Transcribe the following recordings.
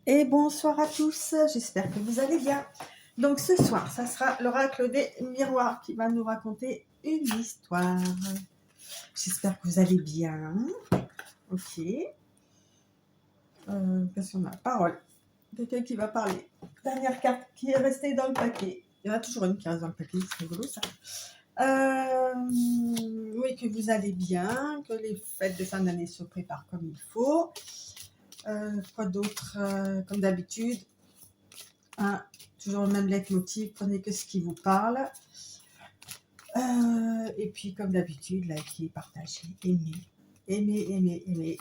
Et bonsoir à tous, j'espère que vous allez bien. Donc ce soir, ça sera l'oracle des miroirs qui va nous raconter une histoire. J'espère que vous allez bien. Ok. Qu'est-ce qu'on a? Parole. Quelqu'un qui va parler. Dernière carte qui est restée dans le paquet. Il y en a toujours une qui reste dans le paquet, c'est rigolo ça. Oui, que vous allez bien, que les fêtes de fin d'année se préparent comme il faut. Quoi d'autre? Comme d'habitude, hein, toujours le même leitmotiv, prenez que ce qui vous parle. Et puis, comme d'habitude, likez, partagez, aimez. Aimez.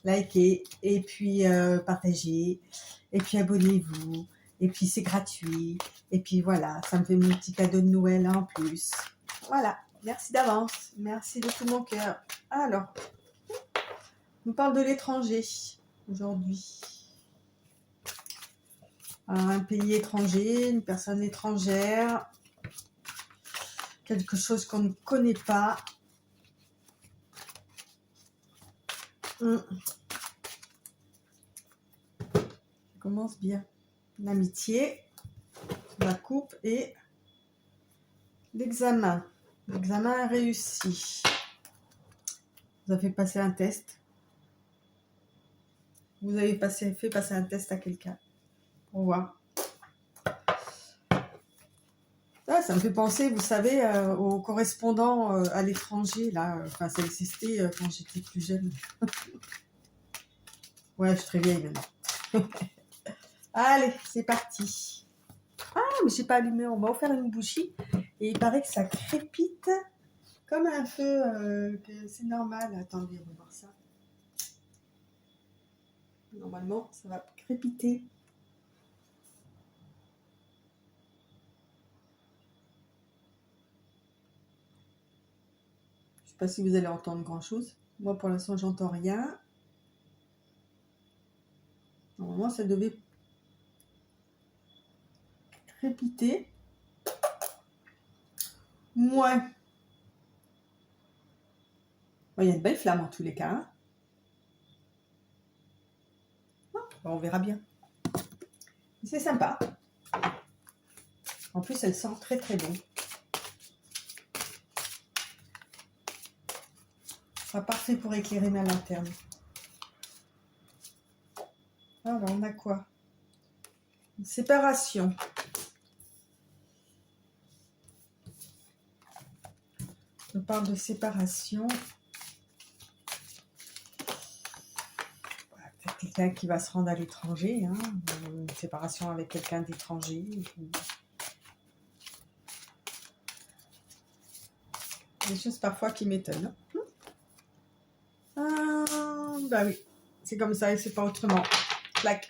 Likez, et puis partagez, et puis abonnez-vous, et puis c'est gratuit. Et puis voilà, ça me fait mon petit cadeau de Noël en plus. Voilà, merci d'avance, merci de tout mon cœur. Alors, on parle de l'étranger aujourd'hui. Un pays étranger, une personne étrangère, quelque chose qu'on ne connaît pas. Ça commence bien. L'amitié, la coupe et l'examen. L'examen est réussi. Vous avez passer un test. Vous avez fait passer un test à quelqu'un. Pour voir. Ça me fait penser, vous savez, aux correspondants à l'étranger. Là, enfin, ça existait quand j'étais plus jeune. Ouais, je suis très vieille maintenant. Allez, c'est parti. Ah, mais j'ai pas allumé. On m'a offert une bougie et il paraît que ça crépite comme un feu. Que c'est normal. Attendez, on va voir ça. Normalement, ça va crépiter. Je sais pas si vous allez entendre grand chose. Moi, pour l'instant, j'entends rien. Normalement, ça devait crépiter. Ouais. Bon, il y a de belles flammes en tous les cas. Hein. On verra bien. C'est sympa. En plus, elle sent très très bon. Ce sera parfait pour éclairer ma lanterne. Alors, on a quoi? Une séparation. Je parle de séparation. Peut-être quelqu'un qui va se rendre à l'étranger. Hein. Une séparation avec quelqu'un d'étranger. Des choses parfois qui m'étonnent. Bah oui, c'est comme ça et c'est pas autrement. Clac.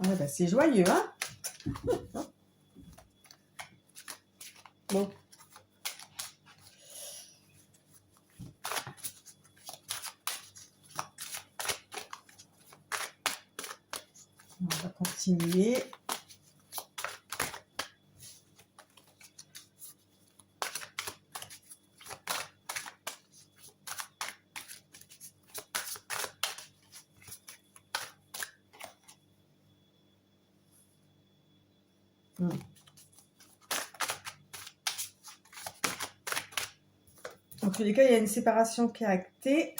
Ah bah c'est joyeux, hein. Bon. On va continuer. En tous les cas, il y a une séparation qui est actée,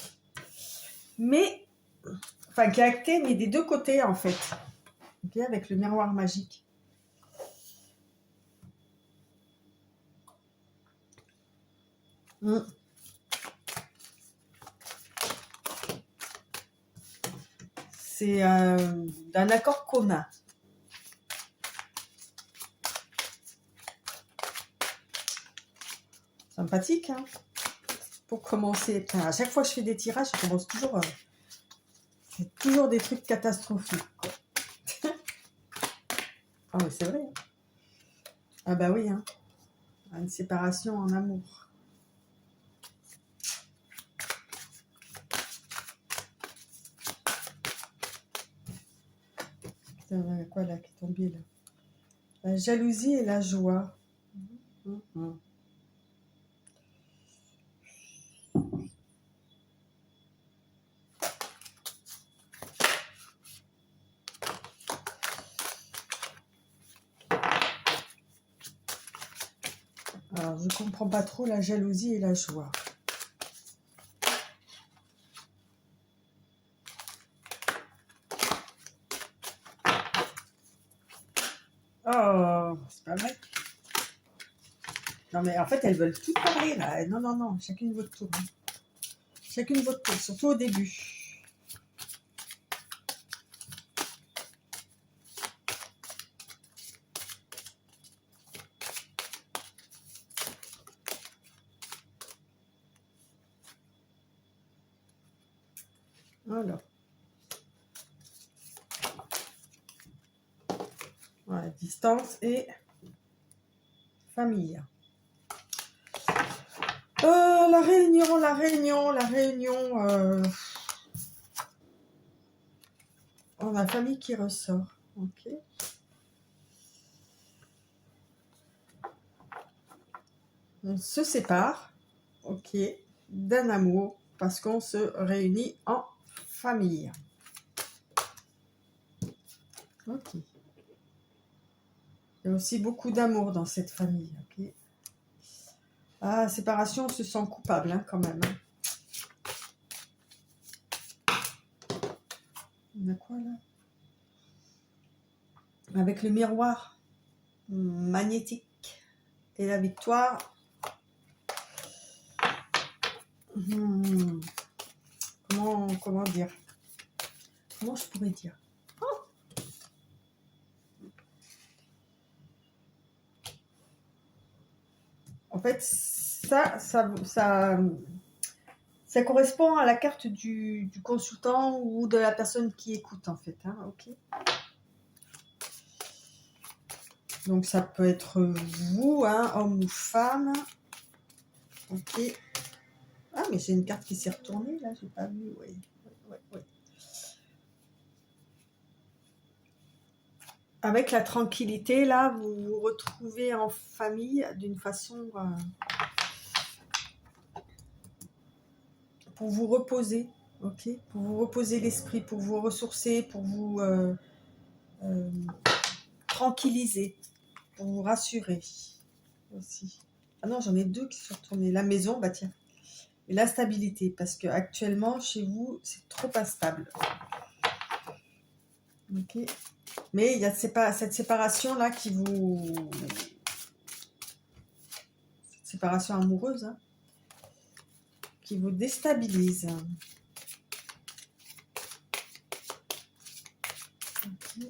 mais enfin qui est actée, mais des deux côtés en fait. Okay, avec le miroir magique. C'est d'un accord commun. Sympathique, hein. Pour commencer, enfin, à chaque fois que je fais des tirages, je commence toujours. C'est toujours des trucs catastrophiques. Quoi. Ah oui, c'est vrai. Ah bah oui, hein. Une séparation en amour. Putain, quoi là qui est tombé là? La jalousie et la joie. je comprends pas trop la jalousie et la joie. Oh, c'est pas vrai. Non, mais en fait, elles veulent tout parler, là. Non, non, non, chacune votre tour. Hein. Chacune votre tour, surtout au début. Voilà. Voilà, distance et famille. La réunion, la réunion, la réunion. On a la famille qui ressort. Ok. On se sépare. Ok. D'un amour parce qu'on se réunit en famille. Ok. Il y a aussi beaucoup d'amour dans cette famille. Ok. Ah, séparation, on se sent coupable hein, quand même. Hein. On a quoi là? Avec le miroir magnétique et la victoire. Comment dire? Comment je pourrais dire? En fait, ça correspond à la carte du consultant ou de la personne qui écoute, en fait. Hein, ok. Donc, ça peut être vous, hein, homme ou femme. Ok. Ah, mais j'ai une carte qui s'est retournée, là, j'ai pas vu. Oui. Ouais. Avec la tranquillité, là, vous vous retrouvez en famille d'une façon pour vous reposer, ok, pour vous reposer l'esprit, pour vous ressourcer, pour vous tranquilliser, pour vous rassurer aussi. Ah non, j'en ai deux qui sont retournés. La maison, bah tiens, et la stabilité, parce que actuellement chez vous, c'est trop instable. Ok. Mais il y a cette séparation là qui vous, cette séparation amoureuse, hein, qui vous déstabilise. Okay.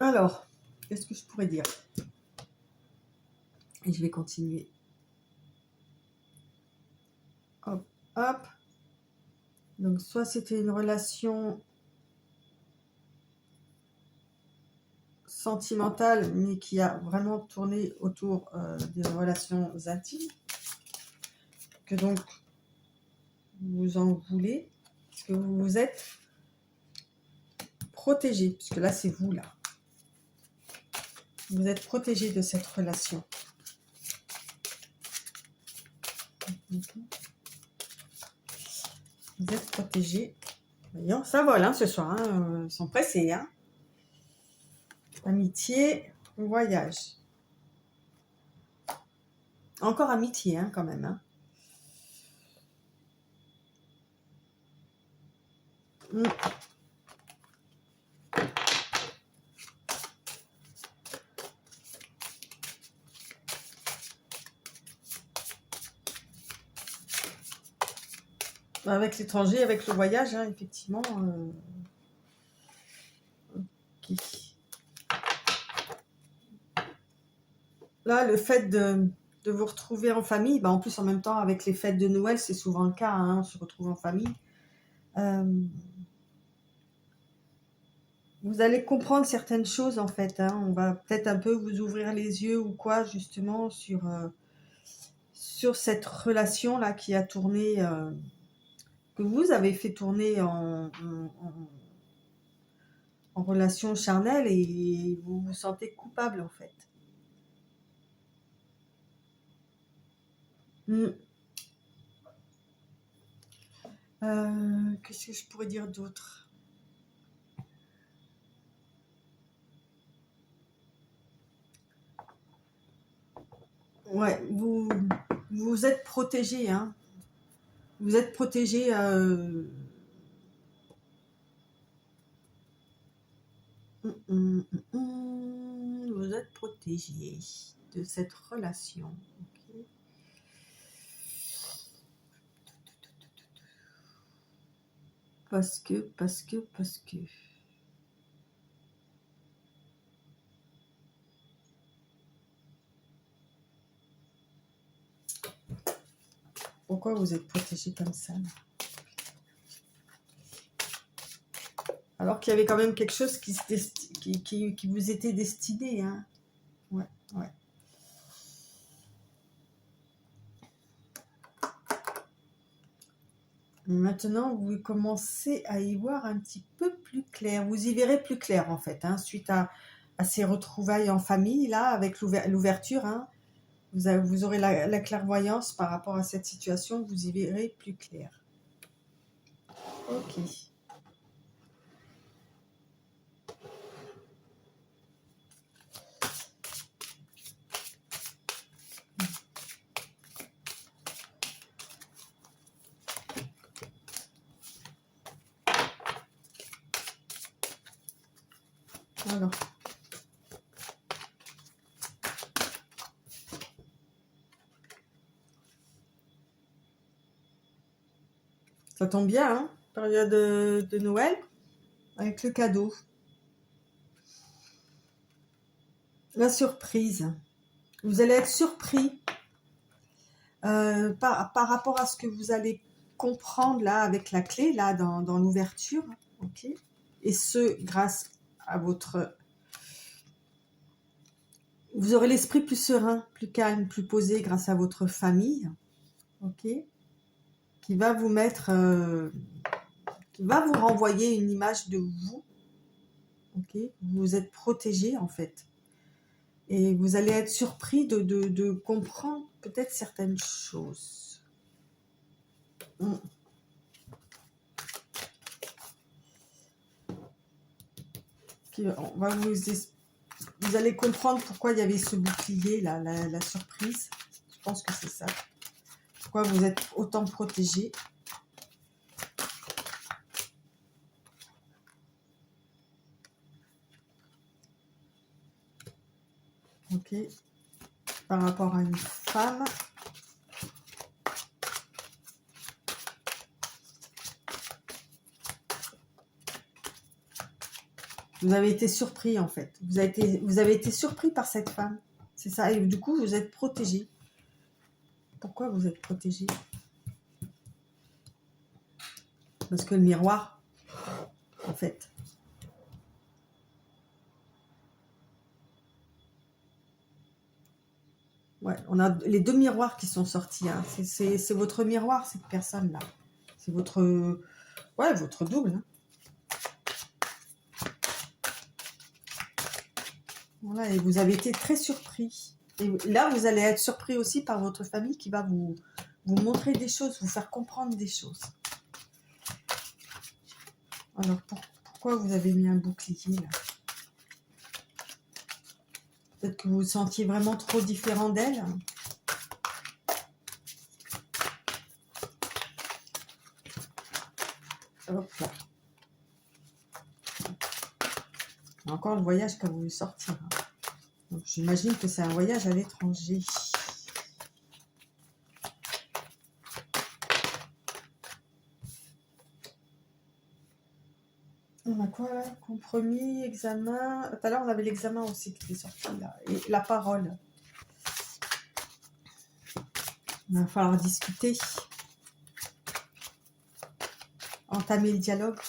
Alors, qu'est-ce que je pourrais dire? Et je vais continuer. Hop, hop. Donc, soit c'était une relation sentimentale, mais qui a vraiment tourné autour des relations intimes, que donc vous en voulez, parce que vous vous êtes protégé, puisque là c'est vous là. Vous êtes protégé de cette relation. Vous êtes protégé. Voyons, ça vole hein, ce soir. Hein, ils sont pressés. Hein. Amitié, voyage. Encore amitié hein, quand même. Hein. Avec l'étranger, avec le voyage, hein, effectivement. Okay. Là, le fait de vous retrouver en famille, bah en plus en même temps avec les fêtes de Noël, c'est souvent le cas, hein, on se retrouve en famille. Vous allez comprendre certaines choses en fait. Hein. On va peut-être un peu vous ouvrir les yeux ou quoi justement sur cette relation là qui a tourné, que vous avez fait tourner en relation charnelle et vous vous sentez coupable en fait. Qu'est-ce que je pourrais dire d'autre? Ouais, vous êtes protégé, hein. Vous êtes protégé. Vous êtes protégé de cette relation. Ok. Parce que. Pourquoi vous êtes protégé comme ça? Alors qu'il y avait quand même quelque chose qui vous était destiné, hein. Ouais, ouais. Maintenant, vous commencez à y voir un petit peu plus clair. Vous y verrez plus clair, en fait, hein, suite à ces retrouvailles en famille, là, avec l'ouverture. Hein, vous aurez la clairvoyance par rapport à cette situation. Vous y verrez plus clair. Ok. Alors. Ça tombe bien, hein, période de Noël, avec le cadeau. La surprise. Vous allez être surpris par rapport à ce que vous allez comprendre là avec la clé, là dans l'ouverture. Ok. Et ce, grâce à votre... Vous aurez l'esprit plus serein, plus calme, plus posé grâce à votre famille. Ok. Qui va vous mettre... qui va vous renvoyer une image de vous. Ok. Vous êtes protégé en fait. Et vous allez être surpris de comprendre peut-être certaines choses. On va vous allez comprendre pourquoi il y avait ce bouclier, là, la surprise. Je pense que c'est ça. Pourquoi vous êtes autant protégé. Ok. Par rapport à une femme. Vous avez été surpris en fait. Vous avez été surpris par cette femme. C'est ça. Et du coup, vous êtes protégé. Pourquoi vous êtes protégé? Parce que le miroir, en fait. Ouais, on a les deux miroirs qui sont sortis. Hein. C'est votre miroir, cette personne-là. C'est votre, ouais, votre double. Hein. Voilà, et vous avez été très surpris. Et là, vous allez être surpris aussi par votre famille qui va vous montrer des choses, vous faire comprendre des choses. Alors, pourquoi vous avez mis un bouclier là? Peut-être que vous vous sentiez vraiment trop différent d'elle. Hop là. Encore le voyage que vous voulez sortir. Hein. Donc, j'imagine que c'est un voyage à l'étranger. On a quoi là? Compromis, examen. Tout à l'heure, on avait l'examen aussi qui est sorti là. Et la parole. Il va falloir discuter. Entamer le dialogue.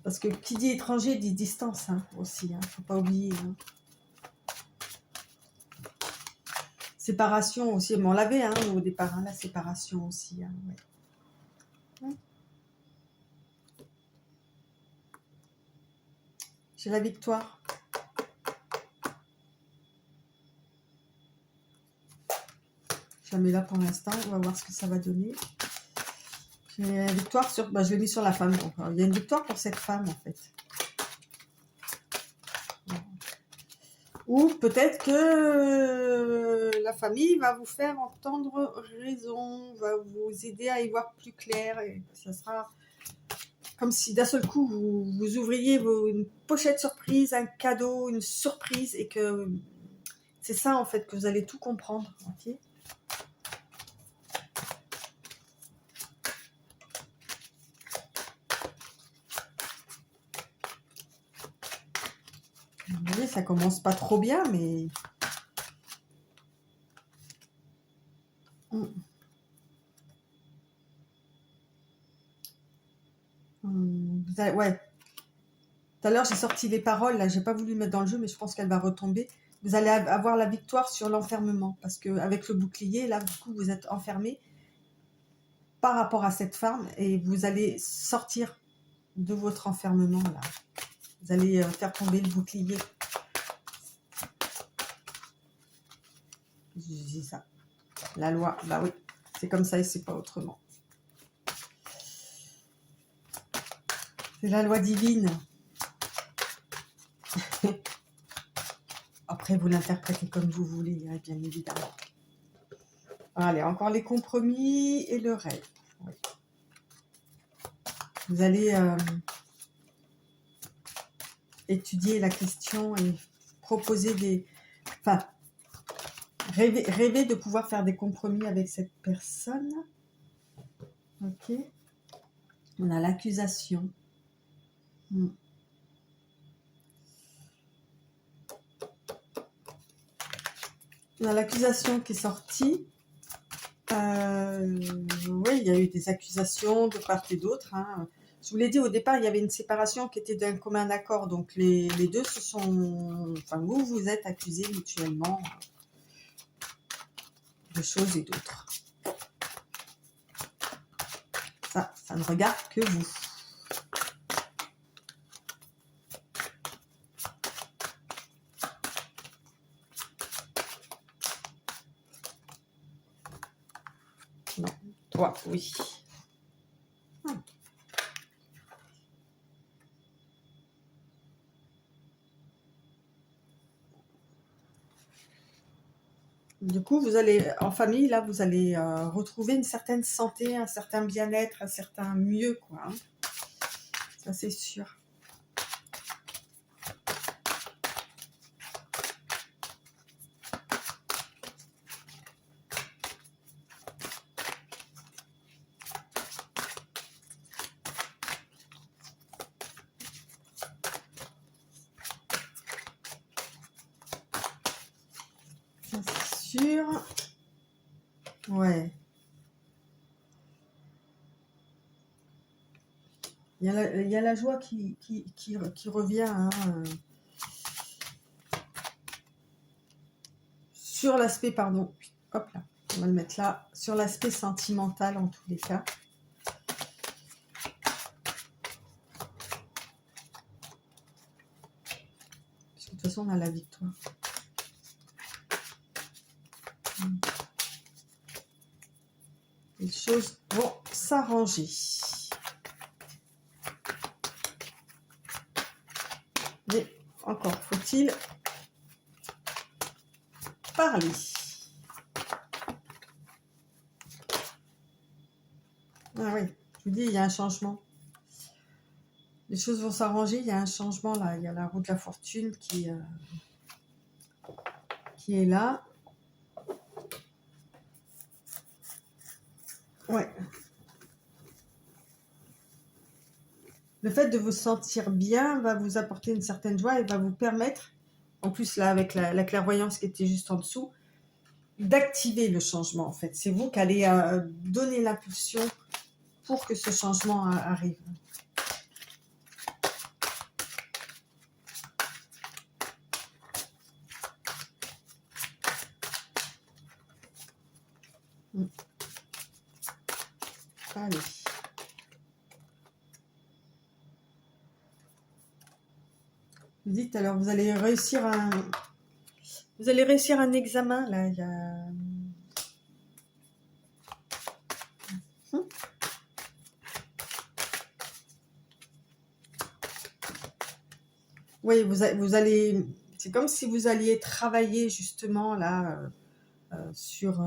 Parce que qui dit étranger dit distance hein, aussi. Hein, faut pas oublier. Hein. Séparation aussi. Mais on l'avait hein, au départ, hein, la séparation aussi. Hein, ouais. J'ai la victoire. Je la mets là pour l'instant. On va voir ce que ça va donner. J'ai la victoire sur... je l'ai mis sur la femme. Donc, il y a une victoire pour cette femme, en fait. Ou peut-être que la famille va vous faire entendre raison, va vous aider à y voir plus clair. Et ça sera comme si d'un seul coup, vous ouvriez une pochette surprise, un cadeau, une surprise. Et que c'est ça, en fait, que vous allez tout comprendre. Ok. Vous voyez, ça commence pas trop bien, mais... Ouais. Tout à l'heure, j'ai sorti les paroles, là, j'ai pas voulu mettre dans le jeu, mais je pense qu'elle va retomber. Vous allez avoir la victoire sur l'enfermement, parce qu'avec le bouclier, là, du coup, vous êtes enfermé par rapport à cette femme, et vous allez sortir de votre enfermement, là. Vous allez faire tomber le bouclier. Je dis ça. La loi, bah oui, c'est comme ça et c'est pas autrement. C'est la loi divine. Après, vous l'interprétez comme vous voulez, hein, bien évidemment. Allez, encore les compromis et le rêve. Oui. Vous allez étudier la question et proposer des... Enfin, rêver de pouvoir faire des compromis avec cette personne. Ok. On a l'accusation. On a l'accusation qui est sortie. Oui, il y a eu des accusations de part et d'autre. Hein. Je vous l'ai dit au départ, il y avait une séparation qui était d'un commun accord. Donc les deux se sont... Enfin, vous êtes accusés mutuellement de choses et d'autres. Ça ne regarde que vous. Non, toi, oui. Du coup, vous allez, en famille, là, vous allez retrouver une certaine santé, un certain bien-être, un certain mieux, quoi. Hein. Ça, c'est sûr. Ça, c'est sûr. Ouais. Il y a la joie qui revient hein, sur l'aspect, pardon, hop là, on va le mettre là, sur l'aspect sentimental en tous les cas. Parce que de toute façon, on a la victoire. Les choses vont s'arranger. Mais encore faut-il parler. Ah oui, je vous dis, il y a un changement. Les choses vont s'arranger, il y a un changement là. Il y a la roue de la fortune qui est là. Ouais. Le fait de vous sentir bien va vous apporter une certaine joie et va vous permettre, en plus là avec la clairvoyance qui était juste en dessous, d'activer le changement en fait. C'est vous qui allez donner l'impulsion pour que ce changement arrive. Allez. Vous dites alors, vous allez réussir un examen, là. Il y a... Oui, vous allez... C'est comme si vous alliez travailler justement là sur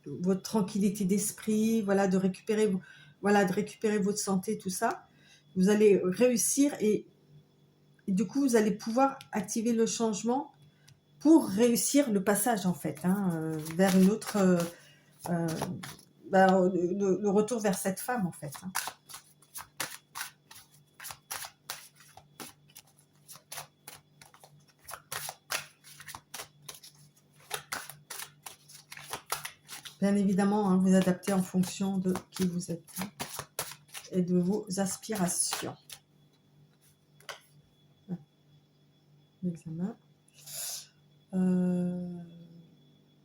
votre tranquillité d'esprit, voilà, de récupérer votre santé, tout ça. Vous allez réussir et du coup, vous allez pouvoir activer le changement pour réussir le passage en fait, hein, vers une autre... le retour vers cette femme en fait. Hein. Bien évidemment, hein, vous adaptez en fonction de qui vous êtes hein, et de vos aspirations. L'examen.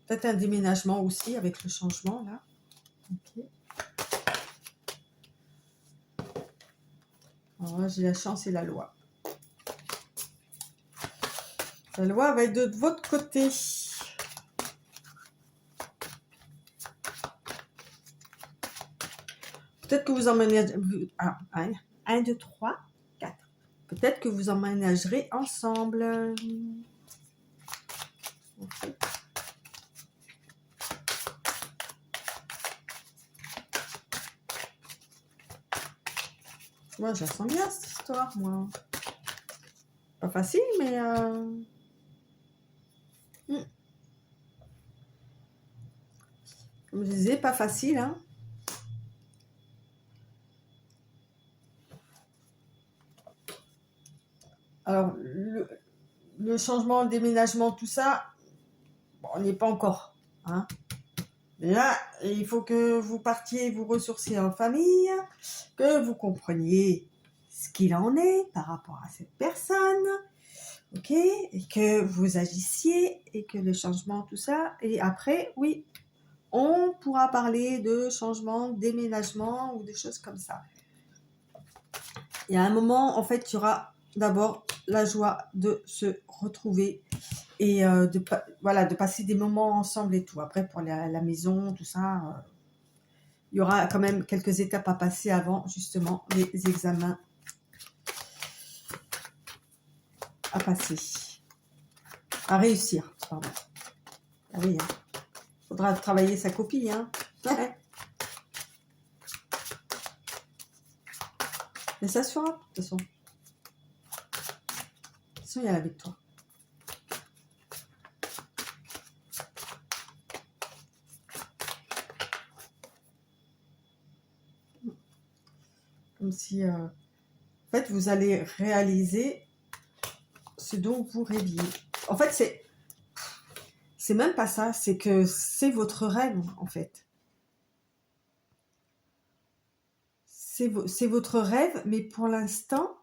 Peut-être un déménagement aussi avec le changement là. Okay. Alors là, j'ai la chance et la loi. La loi va être de votre côté. Peut-être que vous emménagerez... 1, 2, 3, 4. Peut-être que vous emménagerez ensemble. Okay. Moi, je la sens bien, cette histoire, moi. Pas facile, mais... Comme je disais, pas facile, hein. Alors, le changement, le déménagement, tout ça, bon, on n'y est pas encore. Hein. Là, il faut que vous partiez vous ressourcer en famille, que vous compreniez ce qu'il en est par rapport à cette personne, ok, et que vous agissiez, et que le changement, tout ça, et après, oui, on pourra parler de changement, de déménagement, ou des choses comme ça. Il y a un moment, en fait, il y aura d'abord la joie de se retrouver et de passer des moments ensemble et tout. Après, pour la maison, tout ça, il y aura quand même quelques étapes à passer avant, justement, les examens à passer, à réussir, pardon. Ah oui, hein. Faudra travailler sa copie, hein. Mais ça se fera, de toute façon. De toute façon, il y a la victoire. Comme si, en fait, vous allez réaliser ce dont vous rêviez. En fait, c'est même pas ça, c'est que c'est votre rêve, en fait. C'est votre rêve, mais pour l'instant,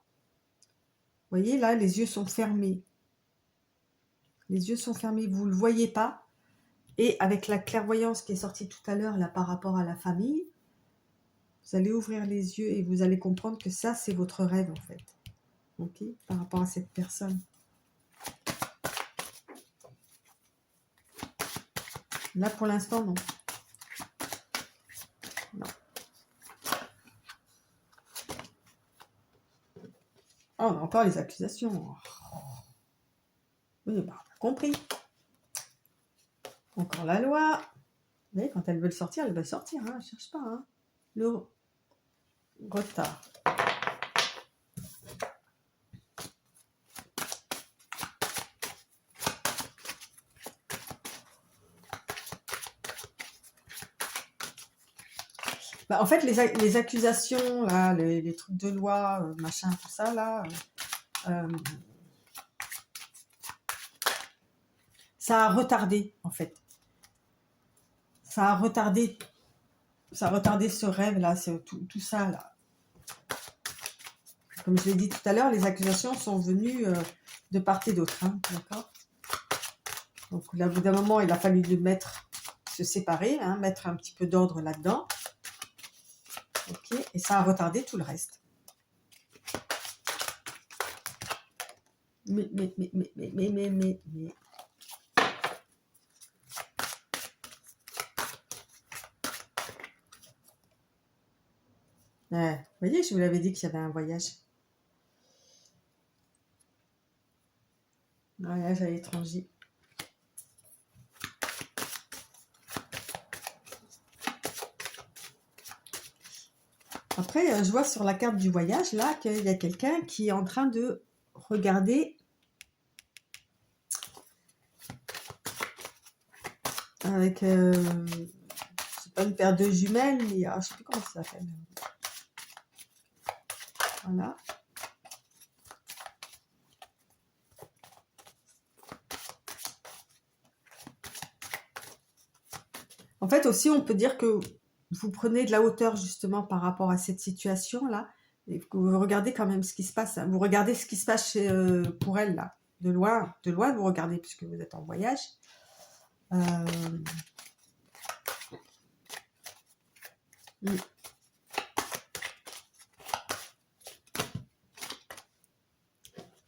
vous voyez, là, les yeux sont fermés. Les yeux sont fermés, vous ne le voyez pas. Et avec la clairvoyance qui est sortie tout à l'heure, là, par rapport à la famille, vous allez ouvrir les yeux et vous allez comprendre que ça, c'est votre rêve, en fait. Ok, par rapport à cette personne. Là, pour l'instant, non. Non. Oh, on a encore les accusations. Oui, bah, on a compris. Encore la loi. Vous voyez, quand elles veulent sortir, elles veulent sortir. Hein, je ne cherche pas. Hein. Le retard. Bah, en fait, les accusations, là, les trucs de loi, machin, tout ça, là, ça a retardé, en fait. Ça a retardé ce rêve-là, tout ça, là. Comme je l'ai dit tout à l'heure, les accusations sont venues de part et d'autre, hein, d'accord. Donc, là, au bout d'un moment, il a fallu se séparer, hein, mettre un petit peu d'ordre là-dedans. Ok, et ça a retardé tout le reste. Mais. Ouais, vous voyez, je vous l'avais dit qu'il y avait un voyage. Un voyage à l'étranger. Après, je vois sur la carte du voyage, là, qu'il y a quelqu'un qui est en train de regarder avec, c'est pas une paire de jumelles, mais je sais plus comment ça s'appelle. Voilà. En fait, aussi, on peut dire que vous prenez de la hauteur, justement, par rapport à cette situation-là, et que vous regardez quand même ce qui se passe. Hein. Vous regardez ce qui se passe pour elle, là. De loin, vous regardez, puisque vous êtes en voyage.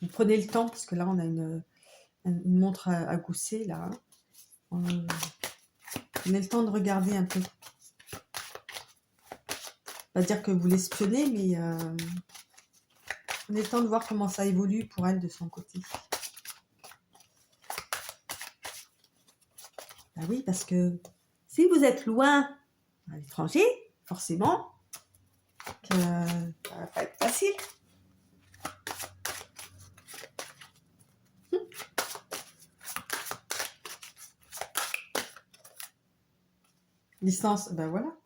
Vous prenez le temps, parce que là, on a une montre à gousset, là. Hein. Prenez le temps de regarder un peu. Pas dire que vous l'espionnez, mais prenez le temps de voir comment ça évolue pour elle de son côté. Ben oui, parce que si vous êtes loin à l'étranger, forcément, que ça va pas être facile. Distance, ben voilà.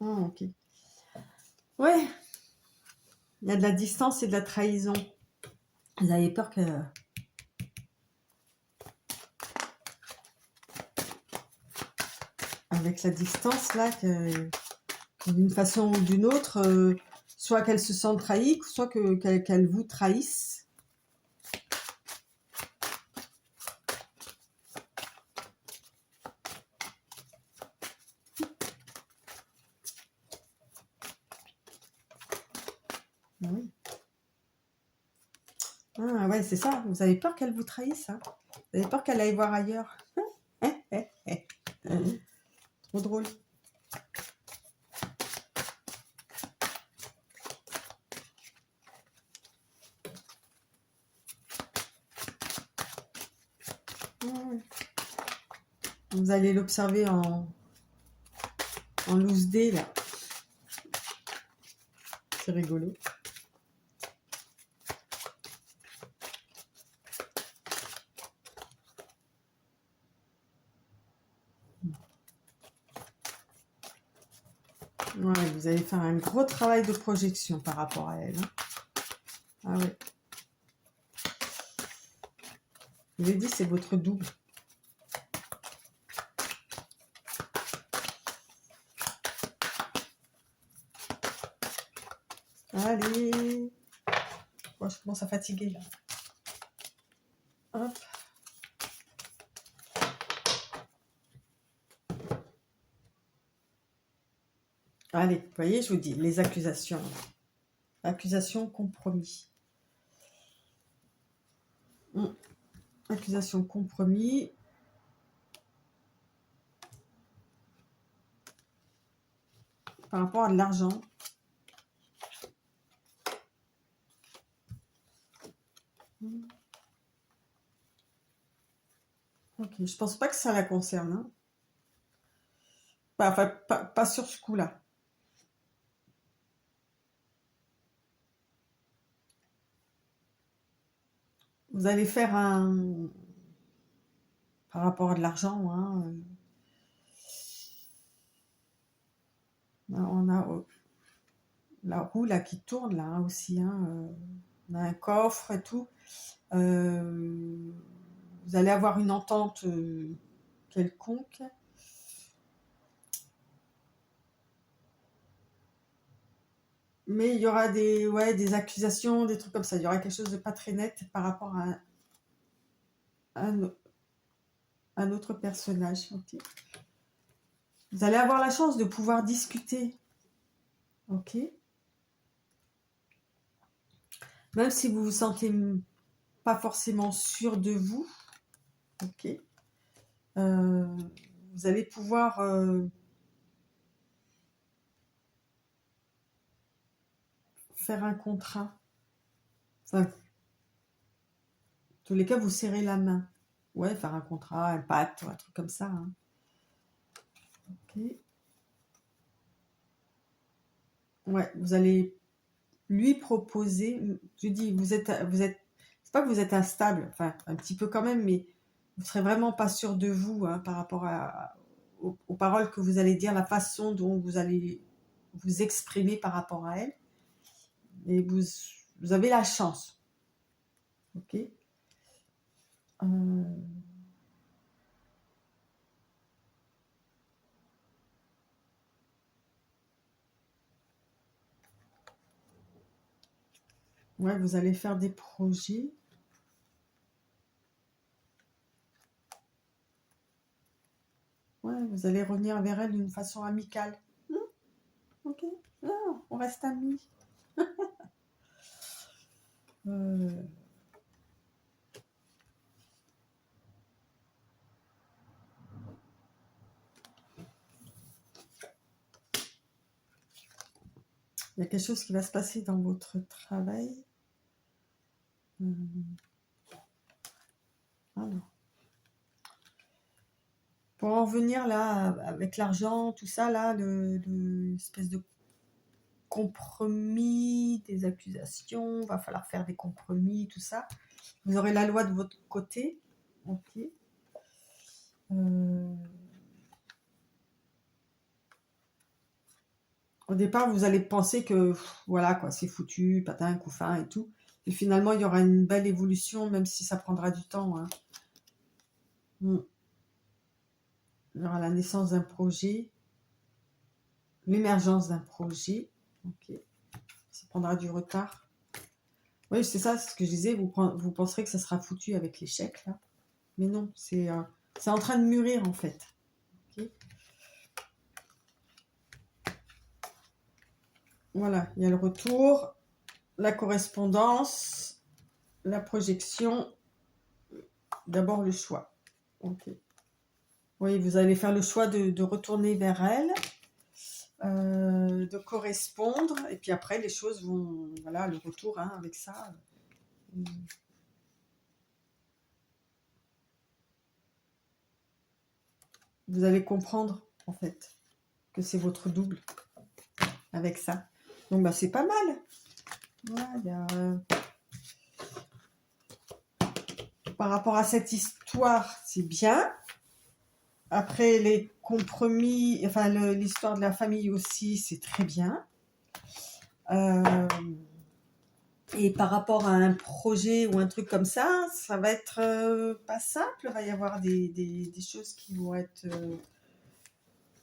Ah, ok. Ouais, il y a de la distance et de la trahison. Vous avez peur que... Avec la distance, là, que d'une façon ou d'une autre, soit qu'elle se sente trahie, soit qu'elle vous trahisse. Oui. Ah ouais, c'est ça. Vous avez peur qu'elle vous trahisse. Hein. Vous avez peur qu'elle aille voir ailleurs. Trop drôle. Vous allez l'observer en loose day, là. C'est rigolo. Ouais, vous allez faire un gros travail de projection par rapport à elle. Hein. Ah ouais. Je vous ai dit, c'est votre double. Allez. Moi, je commence à fatiguer, là. Hop. Allez, vous voyez, je vous dis, les accusations. Accusation, compromis. Accusation, compromis. Par rapport à de l'argent. Ok, je pense pas que ça la concerne. Hein. Pas sur ce coup-là. Vous allez faire un... Par rapport à de l'argent, hein, on a la roue là qui tourne là hein, aussi. Hein, on a un coffre et tout. Vous allez avoir une entente quelconque. Mais il y aura des accusations, des trucs comme ça. Il y aura quelque chose de pas très net par rapport à un autre personnage. Okay. Vous allez avoir la chance de pouvoir discuter. Ok. Même si vous vous sentez pas forcément sûr de vous, ok, vous allez pouvoir faire un contrat. Enfin, en tous les cas, vous serrez la main. Ouais, faire un contrat, un pacte, un truc comme ça. Hein. Ok. Ouais, vous allez lui proposer. Je dis, c'est pas que vous êtes instable, enfin un petit peu quand même, mais vous serez vraiment pas sûr de vous hein, par rapport aux paroles que vous allez dire, la façon dont vous allez vous exprimer par rapport à elle. Et vous avez la chance. Ok. Ouais, vous allez faire des projets. Ouais, vous allez revenir vers elle d'une façon amicale. Ok, non, on reste amis. Euh, Il y a quelque chose qui va se passer dans votre travail. Alors. Pour en venir là, avec l'argent, tout ça, là, l'espèce de compromis, des accusations, va falloir faire des compromis, tout ça. Vous aurez la loi de votre côté. Ok. Au départ, vous allez penser que voilà quoi, c'est foutu, patin, couffin et tout. Et finalement, il y aura une belle évolution, même si ça prendra du temps. Hein. Il y aura la naissance d'un projet, l'émergence d'un projet. Ok. Ça prendra du retard. Oui, c'est ça, c'est ce que je disais. Vous penserez que ça sera foutu avec l'échec là, mais non, c'est en train de mûrir en fait. Okay. Voilà, il y a le retour, la correspondance, la projection, d'abord le choix. Ok. Oui, vous allez faire le choix de retourner vers elle, de correspondre, et puis après les choses vont, voilà, le retour hein, avec ça. Vous allez comprendre en fait que c'est votre double avec ça. Donc bah c'est pas mal. Voilà, par rapport à cette histoire, c'est bien. Après, les compromis, enfin l'histoire de la famille aussi, c'est très bien. Et par rapport à un projet ou un truc comme ça va être pas simple. Il va y avoir des choses qui vont être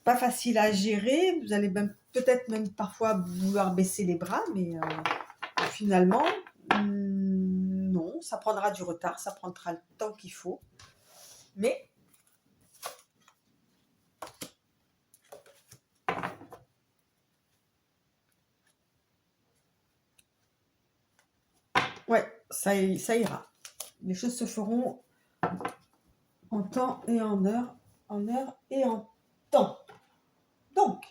pas faciles à gérer. Vous allez peut-être même parfois vouloir baisser les bras, mais finalement, non, ça prendra du retard, ça prendra le temps qu'il faut. Mais ouais, ça ira. Les choses se feront en temps et en heure et en temps. Donc,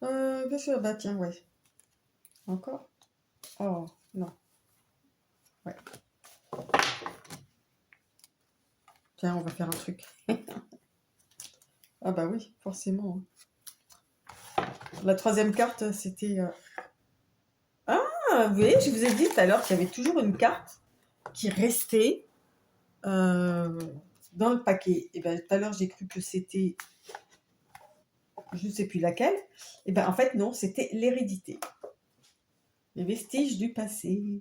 bah tiens, ouais. Encore? Oh, non. Ouais. Tiens, on va faire un truc. Ah bah oui, forcément. La troisième carte, c'était... Ah, vous voyez, je vous ai dit tout à l'heure qu'il y avait toujours une carte qui restait dans le paquet. Et bien, tout à l'heure, j'ai cru que c'était... Je ne sais plus laquelle. Et bien, en fait, non, c'était l'hérédité. Les vestiges du passé.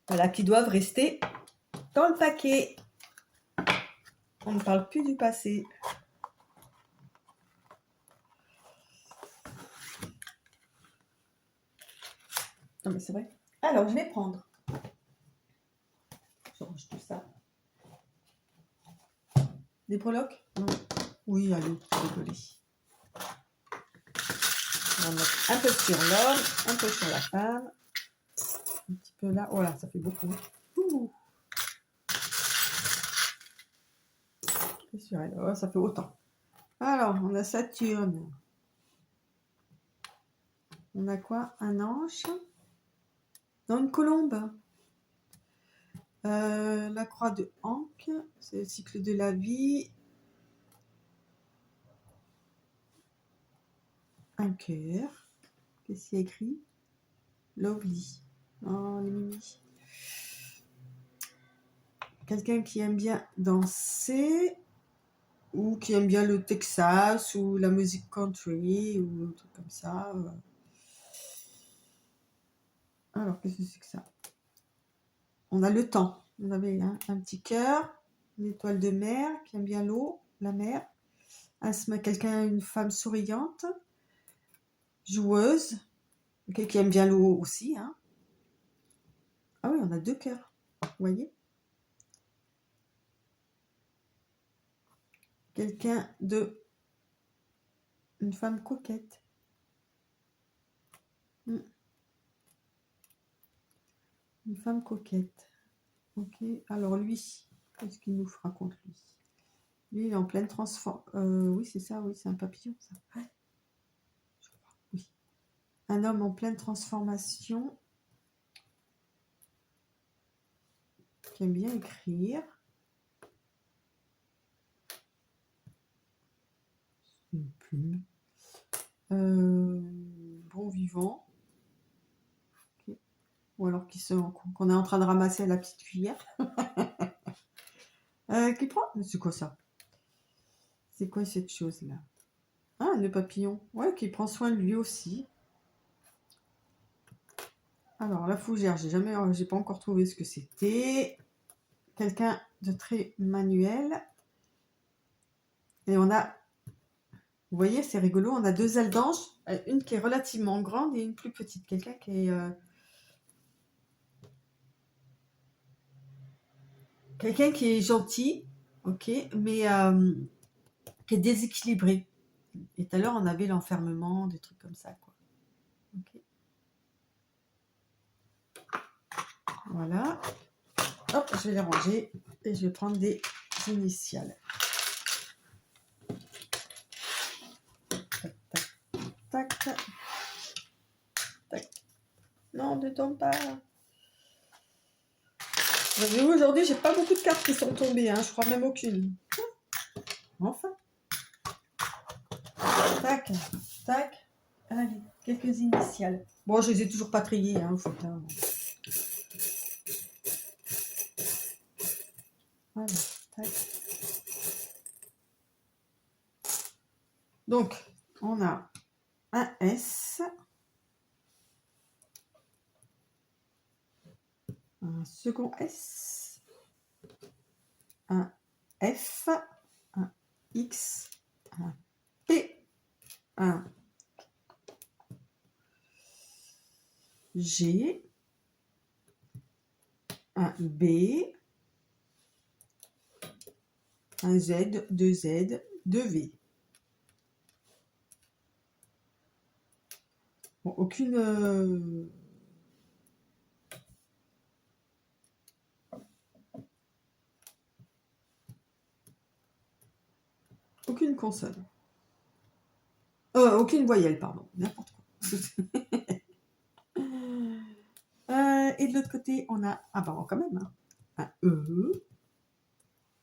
Voilà, qui doivent rester dans le paquet. On ne parle plus du passé. Non, mais c'est vrai. Alors, je vais prendre. Je range tout ça. Des breloques? Non. Oui, allez, désolé. On va mettre un peu sur l'homme, un peu sur la femme. que là, voilà, ça fait beaucoup. Ouh. C'est sur elle, oh, ça fait autant. Alors, on a Saturne. On a quoi? Un ange? Non, une colombe. La croix de Ankh, c'est le cycle de la vie. Un cœur. Qu'est-ce qu'il y a écrit? Lovely. Oh, les mimi. Quelqu'un qui aime bien danser ou qui aime bien le Texas ou la musique country ou un truc comme ça. Alors, qu'est-ce que c'est que ça? On a le temps. On avait un petit cœur, une étoile de mer qui aime bien l'eau, la mer. Quelqu'un, une femme souriante, joueuse, qui aime bien l'eau aussi. Hein. Ah oui, on a 2 cœurs. Vous voyez? Quelqu'un de... Une femme coquette. Une femme coquette. Ok, alors lui, qu'est-ce qu'il nous raconte lui? Lui, il est en pleine transformation. Oui, c'est ça, oui, c'est un papillon, ça. Ouais. Je crois, oui. Un homme en pleine transformation qui aime bien écrire. Une plume. Bon vivant. Okay. Ou alors qu'on est en train de ramasser à la petite cuillère. Qui prend? C'est quoi ça? C'est quoi cette chose-là? Ah, un nœud papillon. Ouais, qui prend soin de lui aussi. Alors, la fougère, j'ai pas encore trouvé ce que c'était. Quelqu'un de très manuel. Et on a, vous voyez, c'est rigolo, on a 2 ailes d'ange, une qui est relativement grande et une plus petite. Quelqu'un qui est gentil, ok, mais qui est déséquilibré. Et tout à l'heure, on avait l'enfermement, des trucs comme ça, quoi. Okay. Voilà. Hop, je vais les ranger et je vais prendre des initiales. Tac, tac, tac. Tac. Non, ne tombe pas. Aujourd'hui, j'ai pas beaucoup de cartes qui sont tombées, hein. Je crois même aucune. Enfin. Tac, tac. Allez, quelques initiales. Bon, je les ai toujours pas triées, hein, faut pas. Voilà, tac. Donc, on a un S, un second S, un F, un X, un P, un G, un B, un Z, 2 Z, 2 V. Bon, aucune consonne. Aucune voyelle, pardon. N'importe quoi. Et de l'autre côté, on a, ah bah quand même, hein, un E,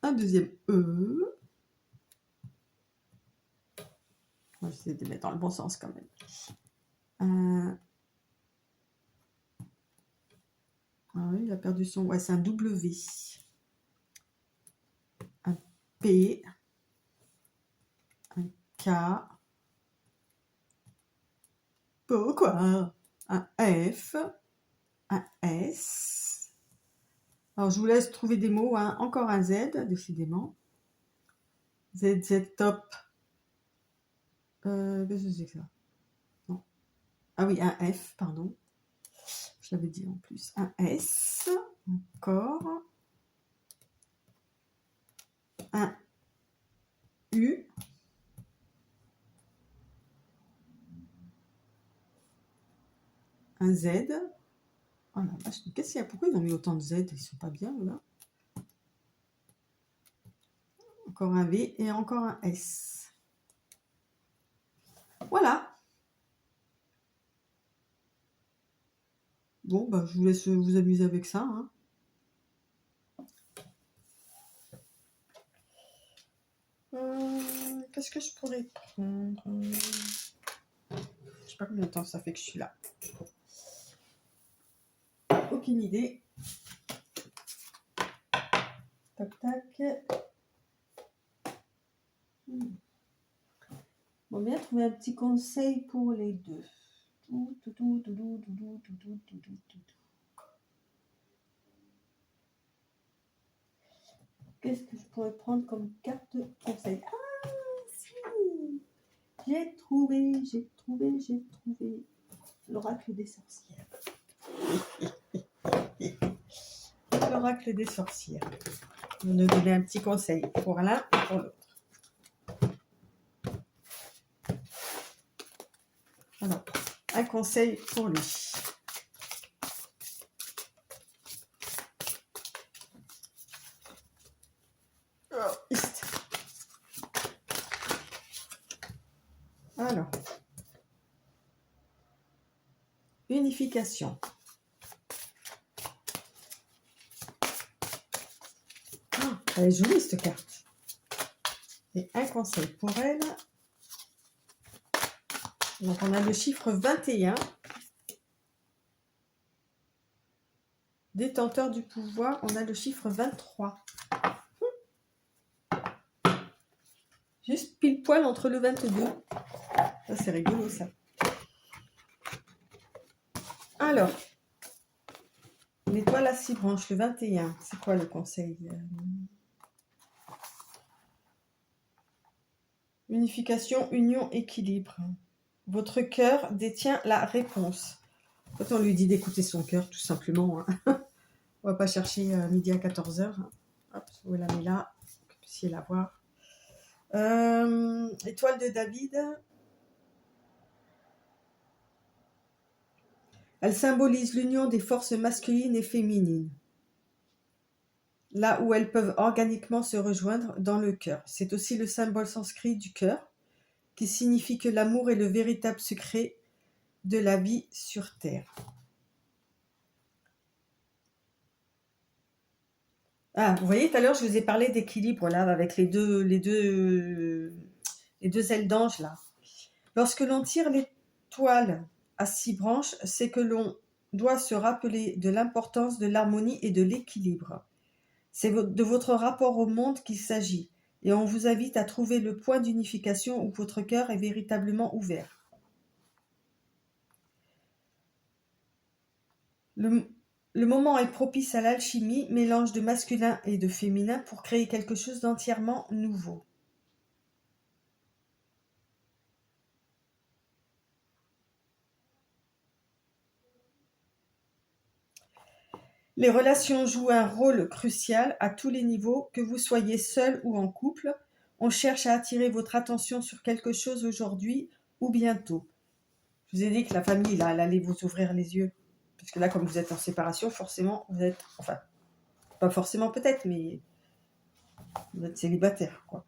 un deuxième E. On va essayer de les mettre dans le bon sens quand même. Ah oui, il a perdu son... Ouais, c'est un W. Un P. Un K. Pourquoi? Un F. Un S. Alors, je vous laisse trouver des mots. Hein. Encore un Z, décidément. Z, Z, top. Qu'est-ce que c'est que ça? Non. Ah oui, un F, pardon. Je l'avais dit en plus. Un S. Encore. Un U. Un Z. Oh la vache, qu'est-ce qu'il y a? Pourquoi ils ont mis autant de Z? Ils sont pas bien, là. Encore un V et encore un S. Voilà. Bon, bah, je vous laisse vous amuser avec ça. Hein. Qu'est-ce que je pourrais prendre? Je sais pas combien de temps ça fait que je suis là. Aucune idée. Tac, tac. On va bien trouver un petit conseil pour les deux. Qu'est-ce que je pourrais prendre comme carte conseil? Ah, si! J'ai trouvé l'oracle des sorcières. L'oracle des sorcières. On nous donner un petit conseil pour l'un et pour l'autre. Alors, un conseil pour lui. Alors, unification. Ah, elle est jolie cette carte. Et un conseil pour elle. Donc, on a le chiffre 21. Détenteur du pouvoir, on a le chiffre 23. Juste pile poil entre le 22. Ça, c'est rigolo, ça. Alors, l'étoile à 6 branches, le 21. C'est quoi le conseil? Unification, union, équilibre. Votre cœur détient la réponse. En fait, on lui dit d'écouter son cœur, tout simplement. Hein. On va pas chercher midi à 14h. Hop, vous la met là, que vous puissiez la voir. Étoile de David. Elle symbolise l'union des forces masculines et féminines. Là où elles peuvent organiquement se rejoindre dans le cœur. C'est aussi le symbole sanskrit du cœur, qui signifie que l'amour est le véritable secret de la vie sur Terre. Ah, vous voyez, tout à l'heure, je vous ai parlé d'équilibre, là, avec les deux ailes d'ange, là. Lorsque l'on tire l'étoile à 6 branches, c'est que l'on doit se rappeler de l'importance de l'harmonie et de l'équilibre. C'est de votre rapport au monde qu'il s'agit, et on vous invite à trouver le point d'unification où votre cœur est véritablement ouvert. Le moment est propice à l'alchimie, mélange de masculin et de féminin pour créer quelque chose d'entièrement nouveau. Les relations jouent un rôle crucial à tous les niveaux, que vous soyez seul ou en couple. On cherche à attirer votre attention sur quelque chose aujourd'hui ou bientôt. Je vous ai dit que la famille, là, elle allait vous ouvrir les yeux. Parce que là, comme vous êtes en séparation, forcément, vous êtes... Enfin, pas forcément peut-être, mais vous êtes célibataire, quoi.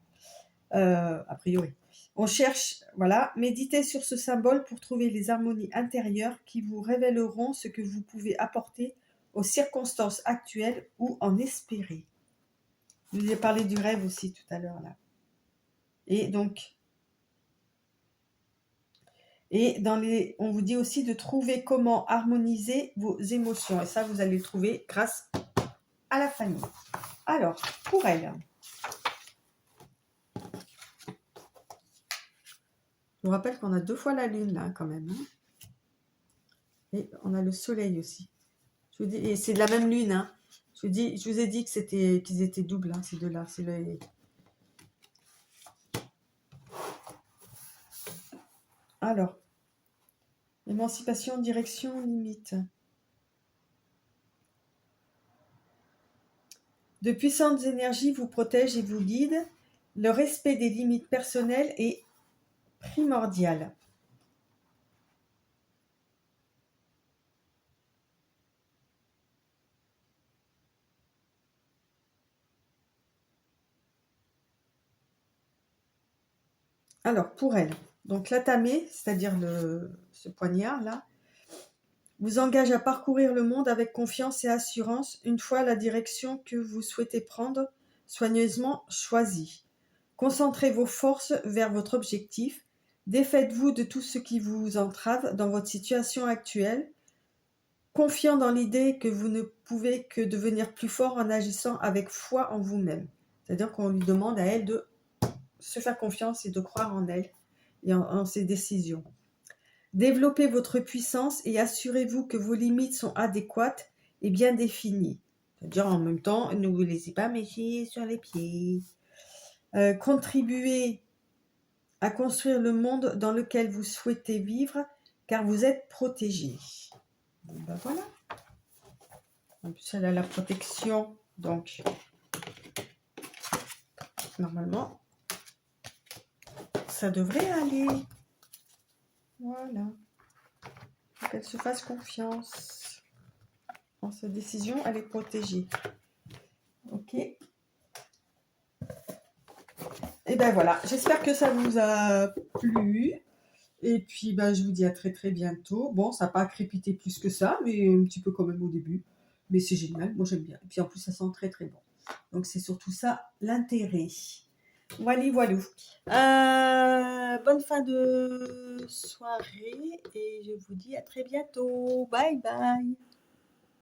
A priori. On cherche, voilà, méditez sur ce symbole pour trouver les harmonies intérieures qui vous révéleront ce que vous pouvez apporter aux circonstances actuelles ou en espérer. Je vous ai parlé du rêve aussi tout à l'heure, là. Et donc, on vous dit aussi de trouver comment harmoniser vos émotions. Et ça, vous allez le trouver grâce à la famille. Alors, pour elle, je vous rappelle qu'on a 2 fois la lune, là, quand même. Hein. Et on a le soleil aussi. Je vous dis, et c'est de la même lune. Hein. Je vous ai dit que qu'ils étaient doubles, hein, ces deux-là. C'est le... Alors, émancipation, direction, limite. De puissantes énergies vous protègent et vous guident. Le respect des limites personnelles est primordial. Alors, pour elle, donc l'atamé, c'est-à-dire ce poignard-là, vous engage à parcourir le monde avec confiance et assurance une fois la direction que vous souhaitez prendre soigneusement choisie. Concentrez vos forces vers votre objectif. Défaites-vous de tout ce qui vous entrave dans votre situation actuelle, confiant dans l'idée que vous ne pouvez que devenir plus fort en agissant avec foi en vous-même. C'est-à-dire qu'on lui demande à elle de se faire confiance et de croire en elle et en ses décisions. Développez votre puissance et assurez-vous que vos limites sont adéquates et bien définies. C'est-à-dire en même temps, ne vous laissez pas mécher sur les pieds. Contribuez à construire le monde dans lequel vous souhaitez vivre car vous êtes protégé. Bon, ben voilà. En plus, elle a la protection, donc normalement, ça devrait aller. Voilà. Qu'elle se fasse confiance. Dans sa décision, elle est protégée. Ok. Et ben voilà, j'espère que ça vous a plu. Et puis, ben, je vous dis à très très bientôt. Bon, ça n'a pas crépité plus que ça, mais un petit peu quand même au début. Mais c'est génial, moi j'aime bien. Et puis en plus, ça sent très très bon. Donc c'est surtout ça l'intérêt. Voilà, voilà. Bonne fin de soirée et je vous dis à très bientôt. Bye bye.